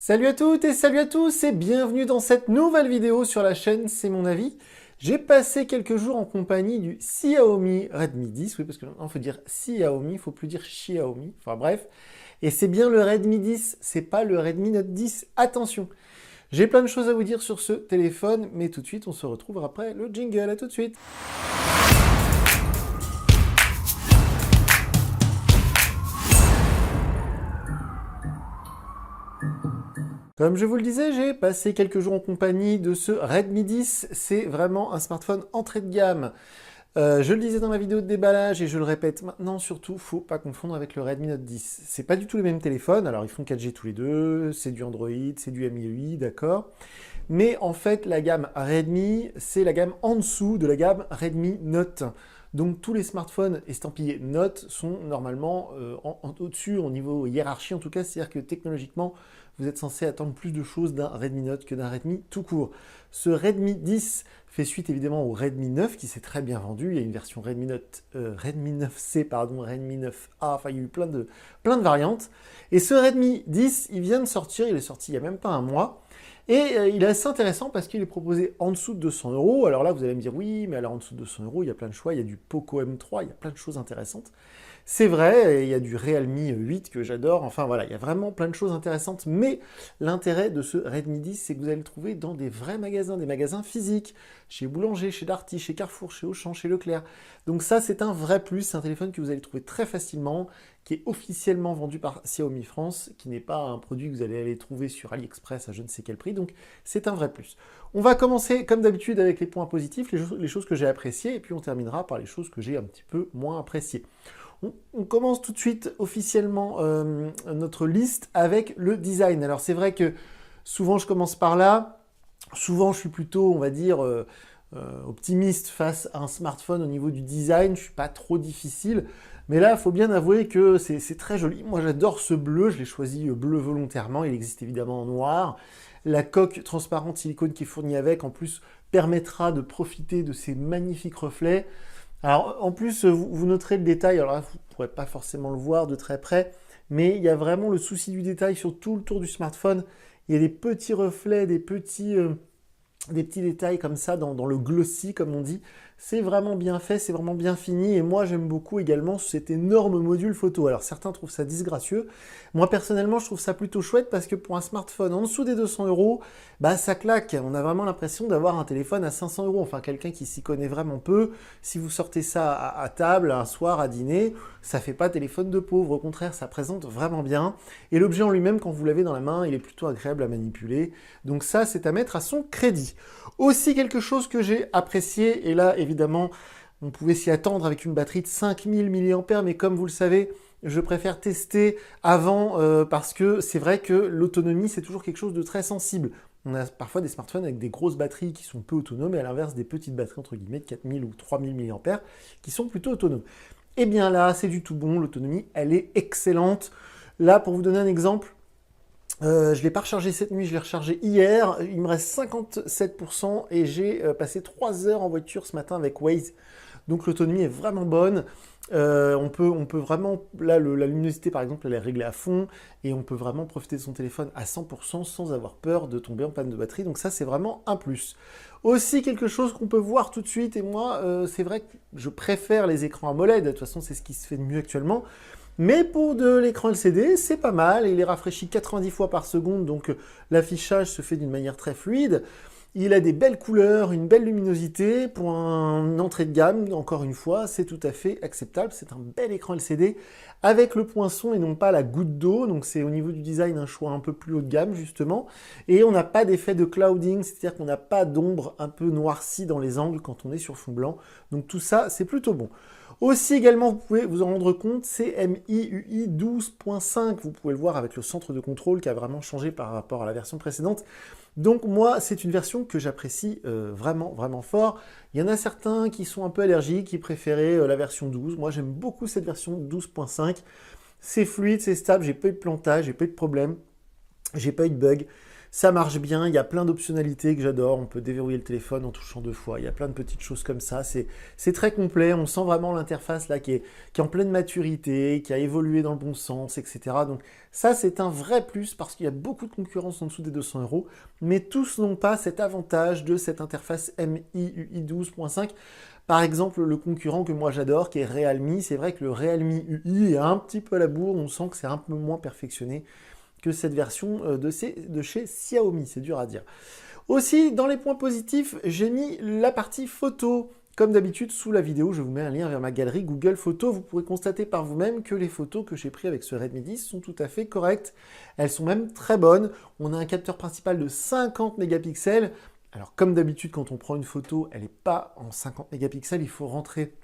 Salut à toutes et salut à tous et bienvenue dans cette nouvelle vidéo sur la chaîne C'est mon avis. J'ai passé quelques jours en compagnie du Xiaomi Redmi 10, oui parce que maintenant il faut dire Xiaomi, il faut plus dire Xiaomi, enfin bref. Et c'est bien le Redmi 10, c'est pas le Redmi Note 10, attention. J'ai plein de choses à vous dire sur ce téléphone, mais tout de suite on se retrouve après le jingle, à tout de suite. Comme je vous le disais, j'ai passé quelques jours en compagnie de ce Redmi 10. C'est vraiment un smartphone entrée de gamme. Je le disais dans la vidéo de déballage et je le répète maintenant, surtout, faut pas confondre avec le Redmi Note 10. C'est pas du tout les mêmes téléphones. Alors, ils font 4G tous les deux, c'est du Android, c'est du MIUI, d'accord. Mais en fait, la gamme Redmi, c'est la gamme en dessous de la gamme Redmi Note. Donc tous les smartphones estampillés Note sont normalement au-dessus, au niveau hiérarchie en tout cas, c'est-à-dire que technologiquement, vous êtes censé attendre plus de choses d'un Redmi Note que d'un Redmi tout court. Ce Redmi 10 fait suite évidemment au Redmi 9 qui s'est très bien vendu. Il y a une version Redmi Note, Redmi 9C, pardon, Redmi 9A, enfin il y a eu plein de variantes. Et ce Redmi 10, il vient de sortir, il est sorti il n'y a même pas un mois. Et il est assez intéressant parce qu'il est proposé en dessous de 200 euros. Alors là, vous allez me dire, oui, mais alors en dessous de 200 euros, il y a plein de choix. Il y a du Poco M3, il y a plein de choses intéressantes. C'est vrai, il y a du Realme 8 que j'adore. Enfin voilà, il y a vraiment plein de choses intéressantes. Mais l'intérêt de ce Redmi 10, c'est que vous allez le trouver dans des vrais magasins, des magasins physiques, chez Boulanger, chez Darty, chez Carrefour, chez Auchan, chez Leclerc. Donc ça, c'est un vrai plus. C'est un téléphone que vous allez trouver très facilement, qui est officiellement vendu par Xiaomi France, qui n'est pas un produit que vous allez aller trouver sur AliExpress à je ne sais quel prix. Donc c'est un vrai plus. On va commencer comme d'habitude avec les points positifs, les choses que j'ai appréciées, et puis on terminera par les choses que j'ai un petit peu moins appréciées. On commence tout de suite officiellement notre liste avec le design. Alors c'est vrai que souvent je commence par là, souvent je suis plutôt, on va dire, optimiste face à un smartphone au niveau du design, je suis pas trop difficile, mais là il faut bien avouer que c'est très joli. Moi j'adore ce bleu, je l'ai choisi bleu volontairement, il existe évidemment en noir. La coque transparente silicone qui est fournie avec, en plus, permettra de profiter de ces magnifiques reflets. Alors, en plus, vous noterez le détail, alors là, vous ne pourrez pas forcément le voir de très près, mais il y a vraiment le souci du détail sur tout le tour du smartphone. Il y a des petits reflets, des petits détails comme ça dans le glossy, comme on dit. C'est vraiment bien fait, c'est vraiment bien fini. Et moi, j'aime beaucoup également cet énorme module photo. Alors, certains trouvent ça disgracieux. Moi, personnellement, je trouve ça plutôt chouette parce que pour un smartphone en dessous des 200 euros, bah, ça claque. On a vraiment l'impression d'avoir un téléphone à 500 euros. Enfin, quelqu'un qui s'y connaît vraiment peu. Si vous sortez ça à table, un soir, à dîner, ça fait pas téléphone de pauvre. Au contraire, ça présente vraiment bien. Et l'objet en lui-même, quand vous l'avez dans la main, il est plutôt agréable à manipuler. Donc ça, c'est à mettre à son crédit. Aussi quelque chose que j'ai apprécié, et là évidemment on pouvait s'y attendre avec une batterie de 5000 mAh, mais comme vous le savez, je préfère tester avant parce que c'est vrai que l'autonomie c'est toujours quelque chose de très sensible. On a parfois des smartphones avec des grosses batteries qui sont peu autonomes et à l'inverse des petites batteries entre guillemets de 4000 ou 3000 mAh qui sont plutôt autonomes. Et bien là c'est du tout bon, l'autonomie elle est excellente. Là pour vous donner un exemple, je ne l'ai pas rechargé cette nuit, je l'ai rechargé hier. Il me reste 57% et j'ai passé 3 heures en voiture ce matin avec Waze. Donc l'autonomie est vraiment bonne. On peut vraiment, là la luminosité par exemple elle est réglée à fond et on peut vraiment profiter de son téléphone à 100% sans avoir peur de tomber en panne de batterie. Donc ça c'est vraiment un plus. Aussi quelque chose qu'on peut voir tout de suite et moi c'est vrai que je préfère les écrans AMOLED. De toute façon c'est ce qui se fait de mieux actuellement. Mais pour de l'écran LCD, c'est pas mal. Il est rafraîchi 90 fois par seconde, donc l'affichage se fait d'une manière très fluide. Il a des belles couleurs, une belle luminosité. Pour une entrée de gamme, encore une fois, c'est tout à fait acceptable. C'est un bel écran LCD avec le poinçon et non pas la goutte d'eau. Donc c'est au niveau du design un choix un peu plus haut de gamme, justement. Et on n'a pas d'effet de clouding, c'est-à-dire qu'on n'a pas d'ombre un peu noircie dans les angles quand on est sur fond blanc. Donc tout ça, c'est plutôt bon. Aussi également, vous pouvez vous en rendre compte, c'est MIUI 12.5. Vous pouvez le voir avec le centre de contrôle qui a vraiment changé par rapport à la version précédente. Donc moi, c'est une version que j'apprécie vraiment, vraiment fort. Il y en a certains qui sont un peu allergiques, qui préféraient la version 12. Moi, j'aime beaucoup cette version 12.5. C'est fluide, c'est stable, j'ai pas eu de plantage, j'ai pas eu de problème, j'ai pas eu de bug. Ça marche bien, il y a plein d'optionnalités que j'adore. On peut déverrouiller le téléphone en touchant 2 fois. Il y a plein de petites choses comme ça. C'est très complet. On sent vraiment l'interface là qui est en pleine maturité, qui a évolué dans le bon sens, etc. Donc ça, c'est un vrai plus parce qu'il y a beaucoup de concurrence en dessous des 200 €. Mais tous n'ont pas cet avantage de cette interface MIUI 12.5. Par exemple, le concurrent que moi j'adore, qui est Realme, c'est vrai que le Realme UI est un petit peu à la bourre. On sent que c'est un peu moins perfectionné que cette version de chez Xiaomi, c'est dur à dire. Aussi, dans les points positifs, j'ai mis la partie photo. Comme d'habitude, sous la vidéo, je vous mets un lien vers ma galerie Google Photos. Vous pourrez constater par vous-même que les photos que j'ai prises avec ce Redmi 10 sont tout à fait correctes. Elles sont même très bonnes. On a un capteur principal de 50 mégapixels. Alors, comme d'habitude, quand on prend une photo, elle n'est pas en 50 mégapixels. Il faut rentrer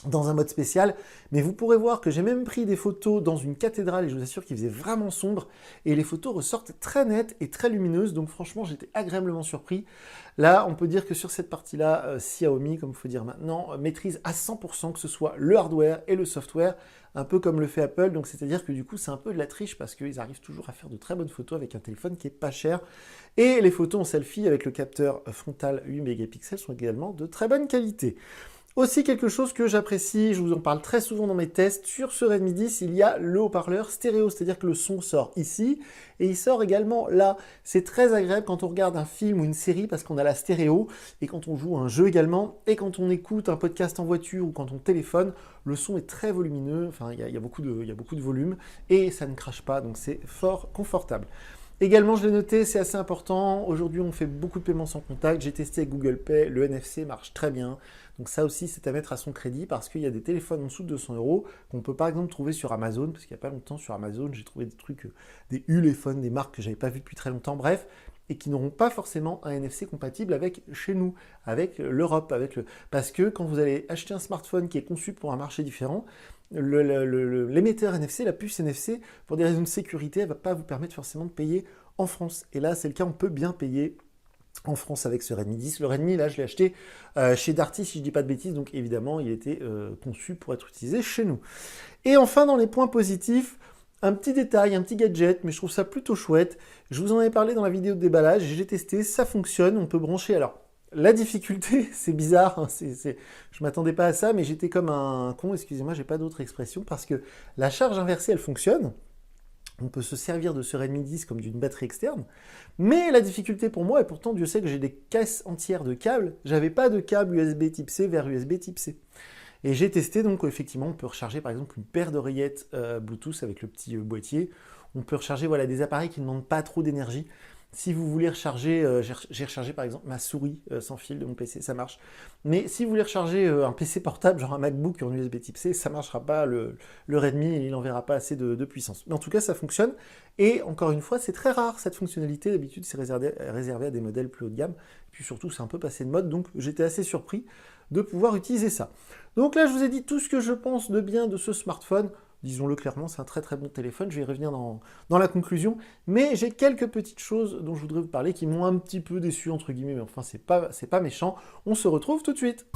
dans un mode spécial, mais vous pourrez voir que j'ai même pris des photos dans une cathédrale et je vous assure qu'il faisait vraiment sombre et les photos ressortent très nettes et très lumineuses, donc franchement j'étais agréablement surpris. Là on peut dire que sur cette partie-là, Xiaomi, comme il faut dire maintenant, maîtrise à 100% que ce soit le hardware et le software, un peu comme le fait Apple, donc c'est-à-dire que du coup c'est un peu de la triche parce qu'ils arrivent toujours à faire de très bonnes photos avec un téléphone qui est pas cher. Et les photos en selfie avec le capteur frontal 8 mégapixels sont également de très bonne qualité. Aussi quelque chose que j'apprécie, je vous en parle très souvent dans mes tests, sur ce Redmi 10, il y a le haut-parleur stéréo, c'est-à-dire que le son sort ici, et il sort également là. C'est très agréable quand on regarde un film ou une série, parce qu'on a la stéréo, et quand on joue à un jeu également, et quand on écoute un podcast en voiture, ou quand on téléphone, le son est très volumineux, enfin il y a beaucoup de volume, et ça ne crache pas, donc c'est fort confortable. Également, je l'ai noté, c'est assez important. Aujourd'hui, on fait beaucoup de paiements sans contact. J'ai testé avec Google Pay, le NFC marche très bien. Donc ça aussi, c'est à mettre à son crédit parce qu'il y a des téléphones en dessous de 200 € qu'on peut par exemple trouver sur Amazon, parce qu'il n'y a pas longtemps sur Amazon, j'ai trouvé des trucs, des Ulefone, des marques que j'avais pas vues depuis très longtemps, bref, et qui n'auront pas forcément un NFC compatible avec chez nous, avec l'Europe, parce que quand vous allez acheter un smartphone qui est conçu pour un marché différent, l'émetteur NFC, la puce NFC, pour des raisons de sécurité, elle ne va pas vous permettre forcément de payer en France. Et là, c'est le cas, on peut bien payer en France avec ce Redmi 10. Le Redmi, là, je l'ai acheté chez Darty, si je ne dis pas de bêtises, donc évidemment, il était conçu pour être utilisé chez nous. Et enfin, dans les points positifs, un petit détail, un petit gadget, mais je trouve ça plutôt chouette. Je vous en avais parlé dans la vidéo de déballage, j'ai testé, ça fonctionne, on peut brancher. Alors, la difficulté, c'est bizarre, hein, je m'attendais pas à ça, mais j'étais comme un con, excusez-moi, j'ai pas d'autre expression, parce que la charge inversée, elle fonctionne. On peut se servir de ce Redmi 10 comme d'une batterie externe. Mais la difficulté pour moi, et pourtant Dieu sait que j'ai des caisses entières de câbles, j'avais pas de câble USB type C vers USB type C. Et j'ai testé, donc effectivement, on peut recharger par exemple une paire d'oreillettes Bluetooth avec le petit boîtier. On peut recharger voilà, des appareils qui ne demandent pas trop d'énergie. Si vous voulez recharger, j'ai rechargé par exemple ma souris sans fil de mon PC, ça marche. Mais si vous voulez recharger un PC portable, genre un MacBook en USB type C, ça ne marchera pas. Le Redmi, il n'enverra pas assez de puissance. Mais en tout cas, ça fonctionne. Et encore une fois, c'est très rare cette fonctionnalité. D'habitude, c'est réservé à des modèles plus haut de gamme. Et puis surtout, c'est un peu passé de mode. Donc, j'étais assez surpris de pouvoir utiliser ça. Donc là, je vous ai dit tout ce que je pense de bien de ce smartphone. Disons-le clairement, c'est un très très bon téléphone, je vais y revenir dans la conclusion, mais j'ai quelques petites choses dont je voudrais vous parler qui m'ont un petit peu déçu, entre guillemets, mais enfin c'est pas méchant, on se retrouve tout de suite.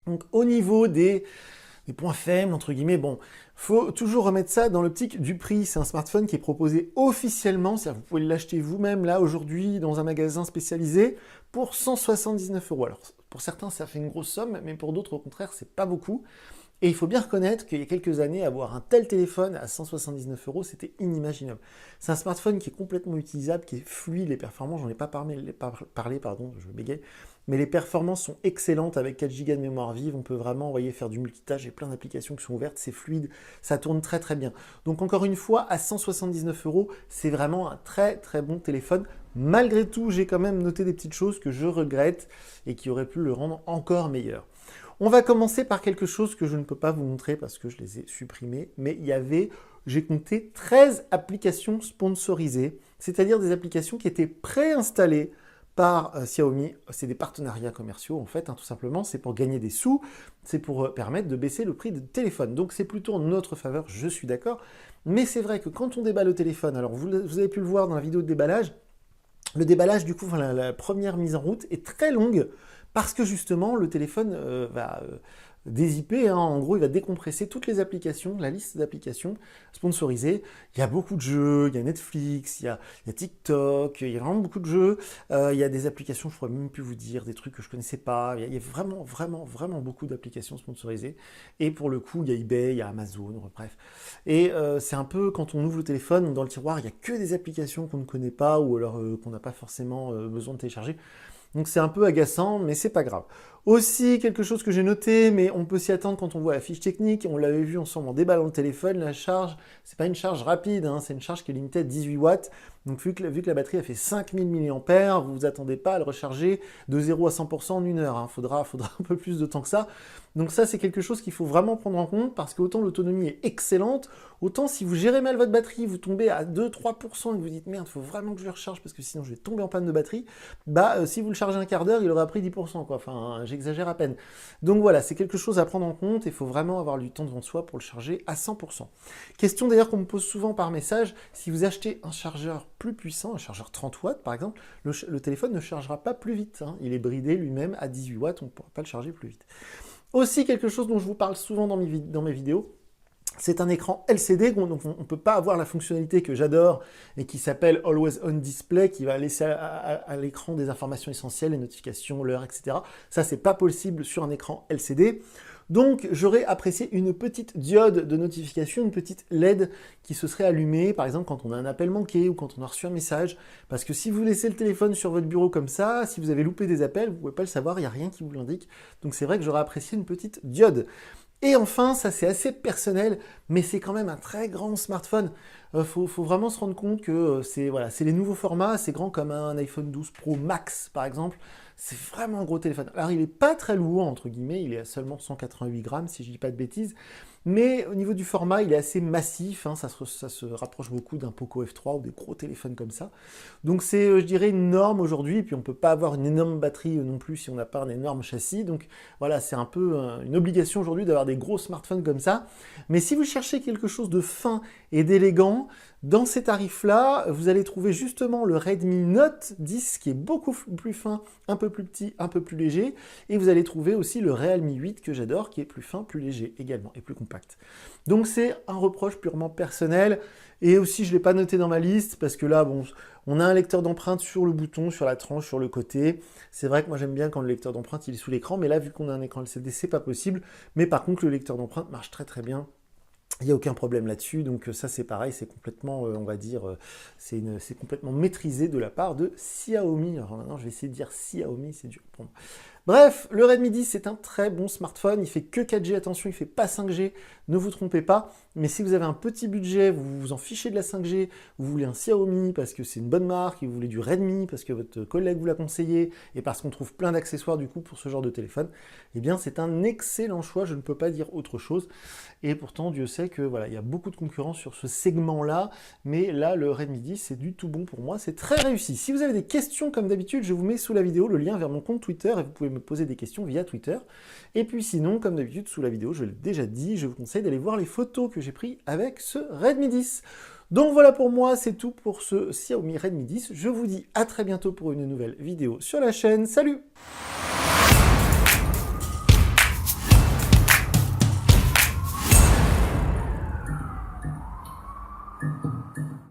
Donc au niveau des points faibles, entre guillemets, bon, faut toujours remettre ça dans l'optique du prix. C'est un smartphone qui est proposé officiellement, c'est-à-dire vous pouvez l'acheter vous-même là aujourd'hui dans un magasin spécialisé pour 179 €. Alors pour certains ça fait une grosse somme, mais pour d'autres au contraire c'est pas beaucoup. Et il faut bien reconnaître qu'il y a quelques années, avoir un tel téléphone à 179 €, c'était inimaginable. C'est un smartphone qui est complètement utilisable, qui est fluide, les performances, j'en ai pas parlé, pardon, je bégaye, mais les performances sont excellentes avec 4 Go de mémoire vive, on peut vraiment faire du multitâche, et plein d'applications qui sont ouvertes, c'est fluide, ça tourne très très bien. Donc encore une fois, à 179 €, c'est vraiment un très très bon téléphone. Malgré tout, j'ai quand même noté des petites choses que je regrette et qui auraient pu le rendre encore meilleur. On va commencer par quelque chose que je ne peux pas vous montrer parce que je les ai supprimées, mais j'ai compté 13 applications sponsorisées, c'est-à-dire des applications qui étaient préinstallées par Xiaomi. C'est des partenariats commerciaux en fait, hein, tout simplement, c'est pour gagner des sous, c'est pour permettre de baisser le prix des téléphones. Donc c'est plutôt en notre faveur, je suis d'accord, mais c'est vrai que quand on déballe le téléphone, alors vous avez pu le voir dans la vidéo de déballage, le déballage du coup, la première mise en route est très longue, parce que justement, le téléphone des IP, hein. En gros, il va décompresser toutes les applications, la liste d'applications sponsorisées. Il y a beaucoup de jeux, il y a Netflix, il y a TikTok, il y a vraiment beaucoup de jeux. Il y a des applications, je ne pourrais même plus vous dire, des trucs que je ne connaissais pas. Il y a vraiment, vraiment, vraiment beaucoup d'applications sponsorisées. Et pour le coup, il y a eBay, il y a Amazon, bref. Et c'est un peu, quand on ouvre le téléphone, dans le tiroir, il n'y a que des applications qu'on ne connaît pas ou alors qu'on n'a pas forcément besoin de télécharger. Donc c'est un peu agaçant, mais c'est pas grave. Aussi, quelque chose que j'ai noté, mais on peut s'y attendre quand on voit la fiche technique, on l'avait vu ensemble en déballant le téléphone, la charge, c'est pas une charge rapide, hein, c'est une charge qui est limitée à 18 watts. Donc vu que la batterie a fait 5000 mAh, vous vous attendez pas à le recharger de 0 à 100% en une heure, hein. Faudra un peu plus de temps que ça. Donc ça, c'est quelque chose qu'il faut vraiment prendre en compte, parce que autant l'autonomie est excellente, autant si vous gérez mal votre batterie, vous tombez à 2-3% et que vous dites merde, il faut vraiment que je le recharge parce que sinon je vais tomber en panne de batterie, si vous le chargez un quart d'heure, il aura pris 10%, quoi. Enfin, j'exagère à peine. Donc voilà, c'est quelque chose à prendre en compte, il faut vraiment avoir du temps devant soi pour le charger à 100%. Question d'ailleurs qu'on me pose souvent par message, si vous achetez un chargeur plus puissant, un chargeur 30 watts par exemple, le téléphone ne chargera pas plus vite, hein. Il est bridé lui-même à 18 watts, on ne pourra pas le charger plus vite. Aussi, quelque chose dont je vous parle souvent dans mes vidéos, c'est un écran LCD, donc on ne peut pas avoir la fonctionnalité que j'adore et qui s'appelle Always On Display, qui va laisser à l'écran des informations essentielles, les notifications, l'heure, etc. Ça, c'est pas possible sur un écran LCD. Donc, j'aurais apprécié une petite diode de notification, une petite LED qui se serait allumée, par exemple, quand on a un appel manqué ou quand on a reçu un message. Parce que si vous laissez le téléphone sur votre bureau comme ça, si vous avez loupé des appels, vous ne pouvez pas le savoir, il n'y a rien qui vous l'indique. Donc, c'est vrai que j'aurais apprécié une petite diode. Et enfin, ça c'est assez personnel, mais c'est quand même un très grand smartphone. Faut vraiment se rendre compte que c'est les nouveaux formats, c'est grand comme un iPhone 12 Pro Max par exemple. C'est vraiment un gros téléphone. Alors il n'est pas très lourd, entre guillemets, il est à seulement 188 grammes si je ne dis pas de bêtises, mais au niveau du format, il est assez massif, hein, ça se rapproche beaucoup d'un Poco F3 ou des gros téléphones comme ça. Donc c'est, je dirais, une norme aujourd'hui, et puis on ne peut pas avoir une énorme batterie non plus si on n'a pas un énorme châssis, donc voilà, c'est un peu une obligation aujourd'hui d'avoir des gros smartphones comme ça. Mais si vous cherchez quelque chose de fin et d'élégant, dans ces tarifs-là, vous allez trouver justement le Redmi Note 10 qui est beaucoup plus fin, un peu plus petit, un peu plus léger. Et vous allez trouver aussi le Realme 8 que j'adore qui est plus fin, plus léger également et plus compact. Donc c'est un reproche purement personnel. Et aussi je ne l'ai pas noté dans ma liste parce que là, bon, on a un lecteur d'empreintes sur le bouton, sur la tranche, sur le côté. C'est vrai que moi j'aime bien quand le lecteur d'empreintes il est sous l'écran, mais là vu qu'on a un écran LCD, c'est pas possible. Mais par contre le lecteur d'empreintes marche très très bien. Il n'y a aucun problème là-dessus, donc ça c'est pareil, c'est complètement, on va dire, c'est complètement maîtrisé de la part de Xiaomi. Alors maintenant je vais essayer de dire Xiaomi, c'est dur pour moi. Bref, le Redmi 10 c'est un très bon smartphone, il fait que 4G, attention, il fait pas 5G, ne vous trompez pas, mais si vous avez un petit budget, vous vous en fichez de la 5G, vous voulez un Xiaomi parce que c'est une bonne marque, et vous voulez du Redmi parce que votre collègue vous l'a conseillé, et parce qu'on trouve plein d'accessoires du coup pour ce genre de téléphone, eh bien c'est un excellent choix, je ne peux pas dire autre chose, et pourtant Dieu sait que voilà, il y a beaucoup de concurrence sur ce segment-là, mais là le Redmi 10 c'est du tout bon pour moi, c'est très réussi. Si vous avez des questions comme d'habitude, je vous mets sous la vidéo le lien vers mon compte Twitter, et vous pouvez me poser des questions via Twitter. Et puis sinon, comme d'habitude, sous la vidéo, je l'ai déjà dit, je vous conseille d'aller voir les photos que j'ai prises avec ce Redmi 10. Donc voilà pour moi, c'est tout pour ce Xiaomi Redmi 10. Je vous dis à très bientôt pour une nouvelle vidéo sur la chaîne. Salut!